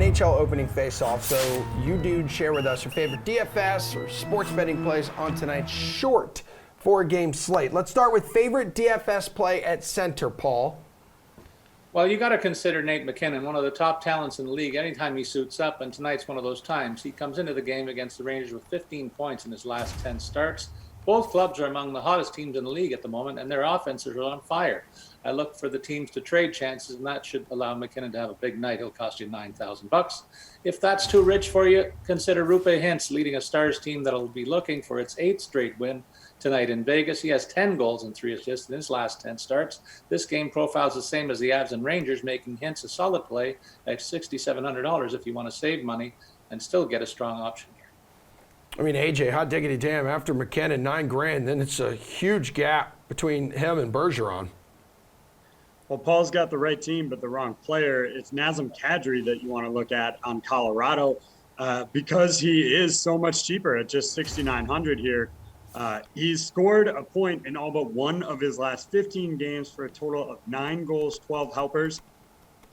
NHL Opening Faceoff. So you dudes share with us your favorite DFS or sports betting plays on tonight's short 4-game slate. Let's start with favorite DFS play at center, Paul. Well, you got to consider Nate McKinnon, one of the top talents in the league. Anytime he suits up, and tonight's one of those times. He comes into the game against the Rangers with 15 points in his last 10 starts. Both clubs are among the hottest teams in the league at the moment, and their offenses are on fire. I look for the teams to trade chances, and that should allow McKinnon to have a big night. He'll cost you $9,000. If that's too rich for you, consider Rupe Hintz leading a Stars team that'll be looking for its 8th straight win tonight in Vegas. He has 10 goals and 3 assists in his last 10 starts. This game profiles the same as the Avs and Rangers, making Hintz a solid play at $6,700 if you want to save money and still get a strong option here. I mean, AJ, hot diggity damn, after McKinnon, $9,000, then it's a huge gap between him and Bergeron. Well, Paul's got the right team, but the wrong player. It's Nazem Kadri that you want to look at on Colorado because he is so much cheaper at just $6,900 here. He's scored a point in all but one of his last 15 games for a total of 9 goals, 12 helpers.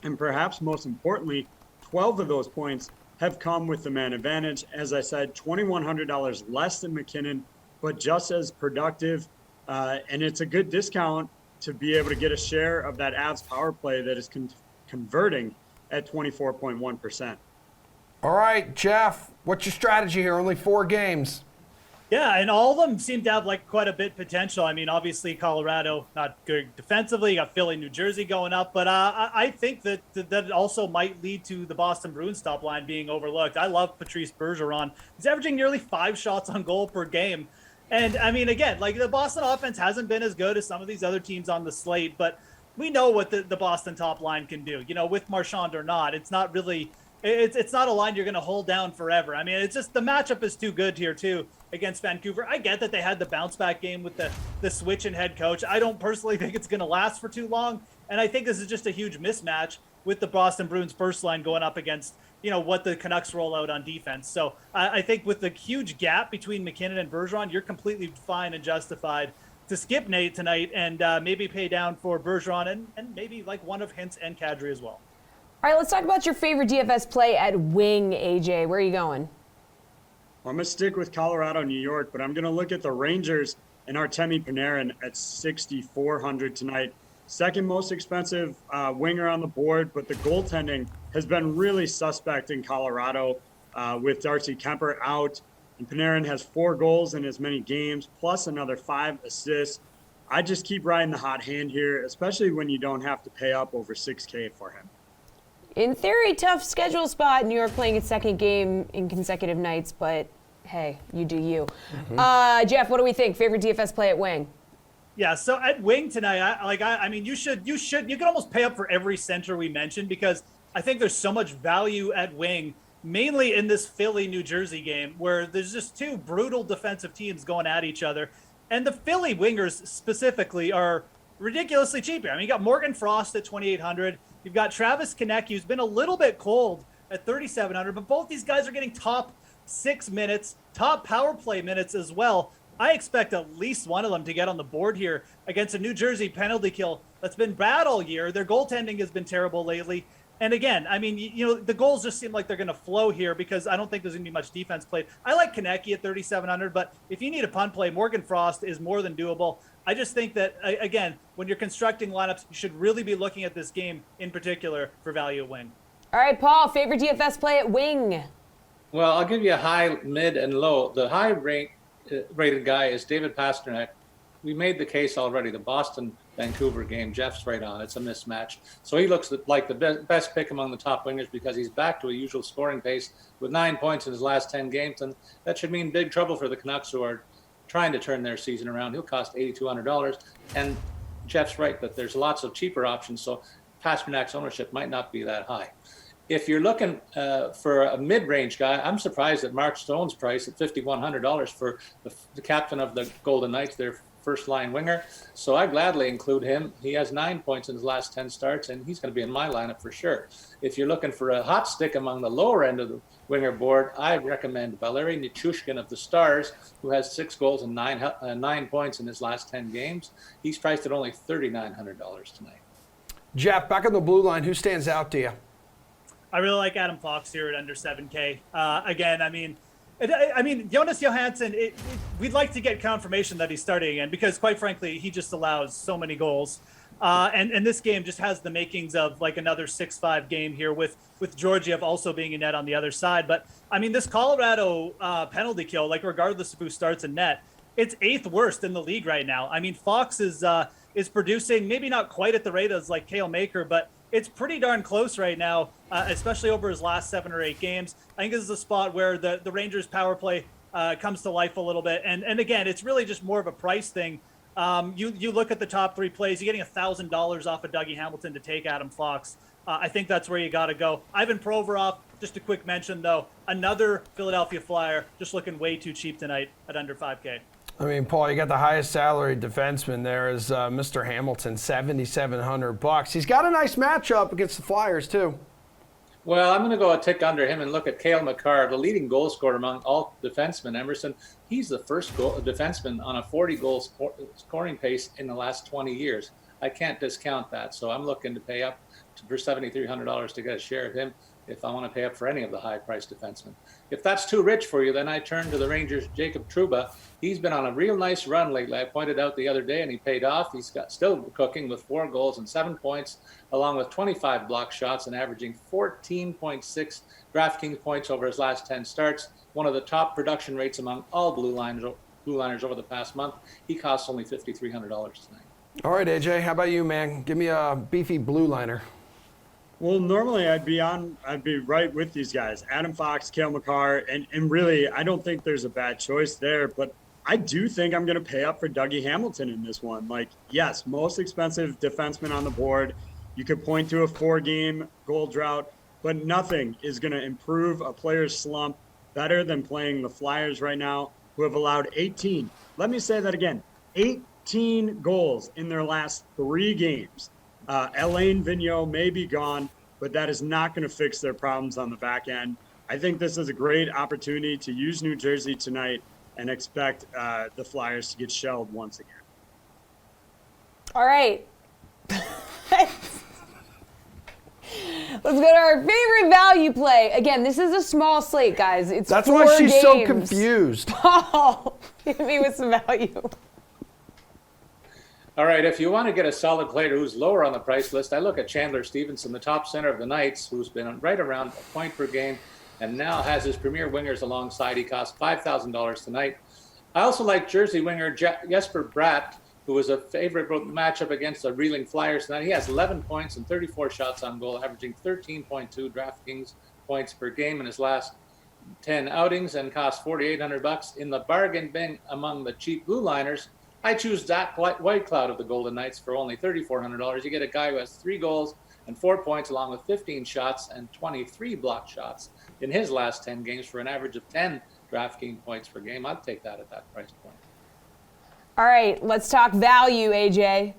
And perhaps most importantly, 12 of those points have come with the man advantage. As I said, $2,100 less than McKinnon, but just as productive. And it's a good discount to be able to get a share of that Avs power play that is converting at 24.1%. All right, Jeff, what's your strategy here? Only 4 games. Yeah, and all of them seem to have like quite a bit potential. I mean, obviously Colorado not good defensively. You got Philly, New Jersey going up, but I think that also might lead to the Boston Bruins top line being overlooked. I love Patrice Bergeron. He's averaging nearly 5 shots on goal per game. And I mean, again, like the Boston offense hasn't been as good as some of these other teams on the slate, but we know what the Boston top line can do. You know, with Marchand or not, it's not really, it's not a line you're going to hold down forever. I mean, it's just the matchup is too good here too against Vancouver. I get that they had the bounce back game with the switch in head coach. I don't personally think it's going to last for too long, and I think this is just a huge mismatch with the Boston Bruins first line going up against, you know, what the Canucks roll out on defense. So I think with the huge gap between McKinnon and Bergeron, you're completely fine and justified to skip Nate tonight and maybe pay down for Bergeron and maybe like one of Hintz and Kadri as well. All right, let's talk about your favorite DFS play at wing, AJ. Where are you going? Well, I'm going to stick with Colorado, New York, but I'm going to look at the Rangers and Artemi Panarin at $6,400 tonight. Second most expensive winger on the board, but the goaltending has been really suspect in Colorado with Darcy Kemper out. And Panarin has 4 goals in as many games, plus another 5 assists. I just keep riding the hot hand here, especially when you don't have to pay up over $6,000 for him. In theory, tough schedule spot. New York playing its 2nd game in consecutive nights, but hey, you do you. Mm-hmm. Jeff, what do we think? Favorite DFS play at wing? Yeah, so at wing tonight, I mean, you can almost pay up for every center we mentioned because I think there's so much value at wing, mainly in this Philly, New Jersey game where there's just 2 brutal defensive teams going at each other. And the Philly wingers specifically are ridiculously cheap. I mean, you got Morgan Frost at $2,800. You've got Travis Konecny, who's been a little bit cold at $3,700, but both these guys are getting top 6 minutes, top power play minutes as well. I expect at least one of them to get on the board here against a New Jersey penalty kill that's been bad all year. Their goaltending has been terrible lately. And again, I mean, you know, the goals just seem like they're going to flow here because I don't think there's going to be much defense played. I like Konecny at $3,700, but if you need a punt play, Morgan Frost is more than doable. I just think that, again, when you're constructing lineups, you should really be looking at this game in particular for value at wing. All right, Paul, favorite DFS play at wing? Well, I'll give you a high, mid, and low. The high rated guy is David Pastrnak. We made the case already. The Boston-Vancouver game, Jeff's right on. It's a mismatch. So he looks like the best pick among the top wingers because he's back to a usual scoring pace with 9 points in his last 10 games. And that should mean big trouble for the Canucks who are trying to turn their season around. He'll cost $8,200. And Jeff's right that there's lots of cheaper options. So Pasternak's ownership might not be that high. If you're looking for a mid-range guy, I'm surprised at Mark Stone's price at $5,100 for the captain of the Golden Knights, their first-line winger. So I gladly include him. He has 9 points in his last 10 starts, and he's going to be in my lineup for sure. If you're looking for a hot stick among the lower end of the winger board, I recommend Valerie Nacooskin of the Stars, who has 6 goals and 9 points in his last 10 games. He's priced at only $3,900 tonight. Jeff, back on the blue line, who stands out to you? I really like Adam Fox here at under 7K. Again, I mean, Jonas Johansson, we'd like to get confirmation that he's starting again because, quite frankly, he just allows so many goals. And this game just has the makings of like another 6-5 game here with Georgiev also being in net on the other side. But, I mean, this Colorado penalty kill, like regardless of who starts in net, it's 8th worst in the league right now. I mean, Fox is producing maybe not quite at the rate as like Cale Mccarran, but it's pretty darn close right now, especially over his last 7 or 8 games. I think this is a spot where the Rangers power play comes to life a little bit. And again, it's really just more of a price thing. You look at the top 3 plays, you're getting $1,000 off of Dougie Hamilton to take Adam Fox. I think that's where you got to go. Ivan Provorov, just a quick mention though, another Philadelphia Flyer, just looking way too cheap tonight at under 5K. I mean, Paul, you got the highest salary defenseman there is Mr. Hamilton, $7,700. He's got a nice matchup against the Flyers, too. Well, I'm going to go a tick under him and look at Cale Mccarran, the leading goal scorer among all defensemen. Emerson, he's the first defenseman on a 40-goal scoring pace in the last 20 years. I can't discount that, so I'm looking to pay up for $7,300 to get a share of him if I want to pay up for any of the high-priced defensemen. If that's too rich for you, then I turn to the Rangers' Jacob Trouba. He's been on a real nice run lately. I pointed out the other day, and he paid off. He's still cooking with 4 goals and 7 points, along with 25 block shots and averaging 14.6 Draftkings points over his last 10 starts. One of the top production rates among all blue liners over the past month. He costs only $5,300 tonight. All right, AJ, how about you, man? Give me a beefy blue liner. Well, normally I'd be right with these guys, Adam Fox, Cale Mccarran, and really I don't think there's a bad choice there, but I do think I'm going to pay up for Dougie Hamilton in this one. Like, yes, most expensive defenseman on the board. You could point to a 4-game goal drought, but nothing is going to improve a player's slump better than playing the Flyers right now, who have allowed 18. Let me say that again, 18 goals in their last 3 games. Alain Vigneault may be gone, but that is not going to fix their problems on the back end. I think this is a great opportunity to use New Jersey tonight and expect the Flyers to get shelled once again. All right. Let's go to our favorite value play. Again, this is a small slate, guys. It's That's 4 why she's games. so confused. Paul, hit me with some value. All right, if you want to get a solid player who's lower on the price list, I look at Chandler Stevenson, the top center of the Knights, who's been right around a point per game and now has his premier wingers alongside. He costs $5,000 tonight. I also like Jersey winger Jesper Bratt, who was a favorite matchup against the reeling Flyers tonight. He has 11 points and 34 shots on goal, averaging 13.2 Draftkings points per game in his last 10 outings and costs $4,800. In the bargain bin among the cheap blue liners, I choose Zach Whitecloud of the Golden Knights for only $3,400. You get a guy who has 3 goals and 4 points, along with 15 shots and 23 block shots in his last 10 games for an average of 10 DraftKings points per game. I'd take that at that price point. All right, let's talk value, AJ.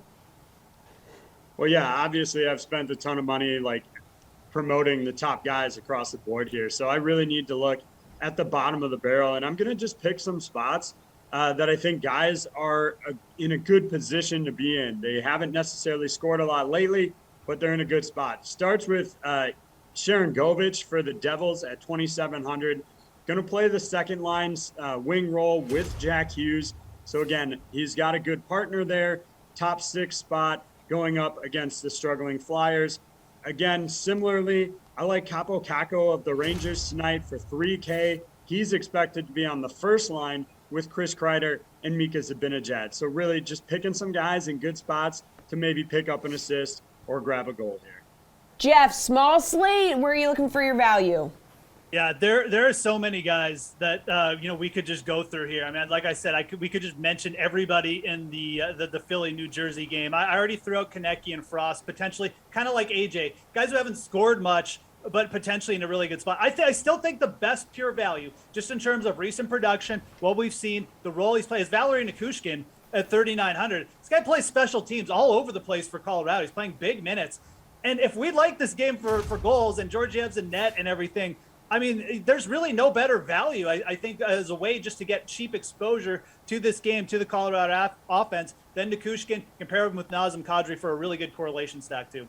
Well, yeah, obviously I've spent a ton of money like promoting the top guys across the board here. So I really need to look at the bottom of the barrel, and I'm going to just pick some spots that I think guys are in a good position to be in. They haven't necessarily scored a lot lately, but they're in a good spot. Starts with Sharon Govich for the Devils at 2,700. Going to play the second line wing role with Jack Hughes. So again, he's got a good partner there. Top 6 spot going up against the struggling Flyers. Again, similarly, I like Capo Caco of the Rangers tonight for $3K. He's expected to be on the first line with Chris Kreider and Mika Zibanejad. So really just picking some guys in good spots to maybe pick up an assist or grab a goal here. Jeff, small slate. Where are you looking for your value? Yeah, there are so many guys that we could just go through here. I mean, like I said, we could just mention everybody in the Philly New Jersey game. I already threw out Konecny and Frost, potentially kind of like AJ, guys who haven't scored much, but potentially in a really good spot. I still think the best pure value, just in terms of recent production, what we've seen, the role he's played, is Valerie Nacooskin at 3,900. This guy plays special teams all over the place for Colorado. He's playing big minutes. And if we like this game for goals and Georgiev's in net and everything, I mean, there's really no better value, I think, as a way just to get cheap exposure to this game, to the Colorado offense, than Nakushkin. Compare him with Nazem Kadri for a really good correlation stack, too.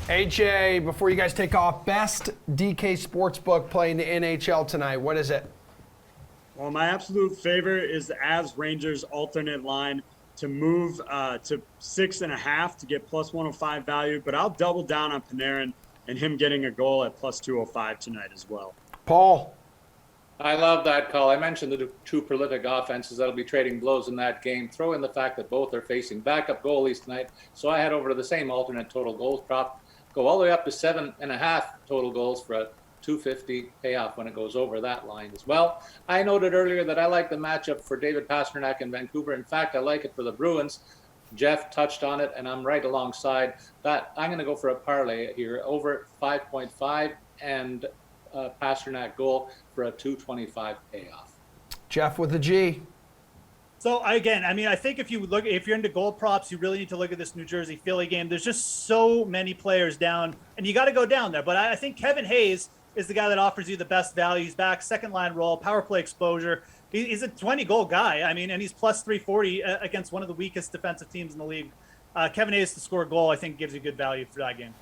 AJ, before you guys take off, best DK Sportsbook play in the NHL tonight. What is it? Well, my absolute favorite is the Avs Rangers alternate line to move to 6.5 to get plus 105 value. But I'll double down on Panarin and him getting a goal at plus 205 tonight as well. Paul. I love that call. I mentioned the two prolific offenses that'll be trading blows in that game. Throw in the fact that both are facing backup goalies tonight. So I head over to the same alternate total goals prop. Go all the way up to 7.5 total goals for a 250 payoff when it goes over that line as well. I noted earlier that I like the matchup for David Pastrnak in Vancouver. In fact, I like it for the Bruins. Jeff touched on it, and I'm right alongside that. I'm going to go for a parlay here, over 5.5 and Pastrnak goal for a 225 payoff. Jeff with a G. So again, I mean, I think if you're into goal props, you really need to look at this New Jersey Philly game. There's just so many players down, and you got to go down there. But I think Kevin Hayes is the guy that offers you the best value. He's back, second line role, power play exposure. He's a 20-goal guy. I mean, and he's plus 340 against one of the weakest defensive teams in the league. Kevin Hayes to score a goal, I think, gives you good value for that game.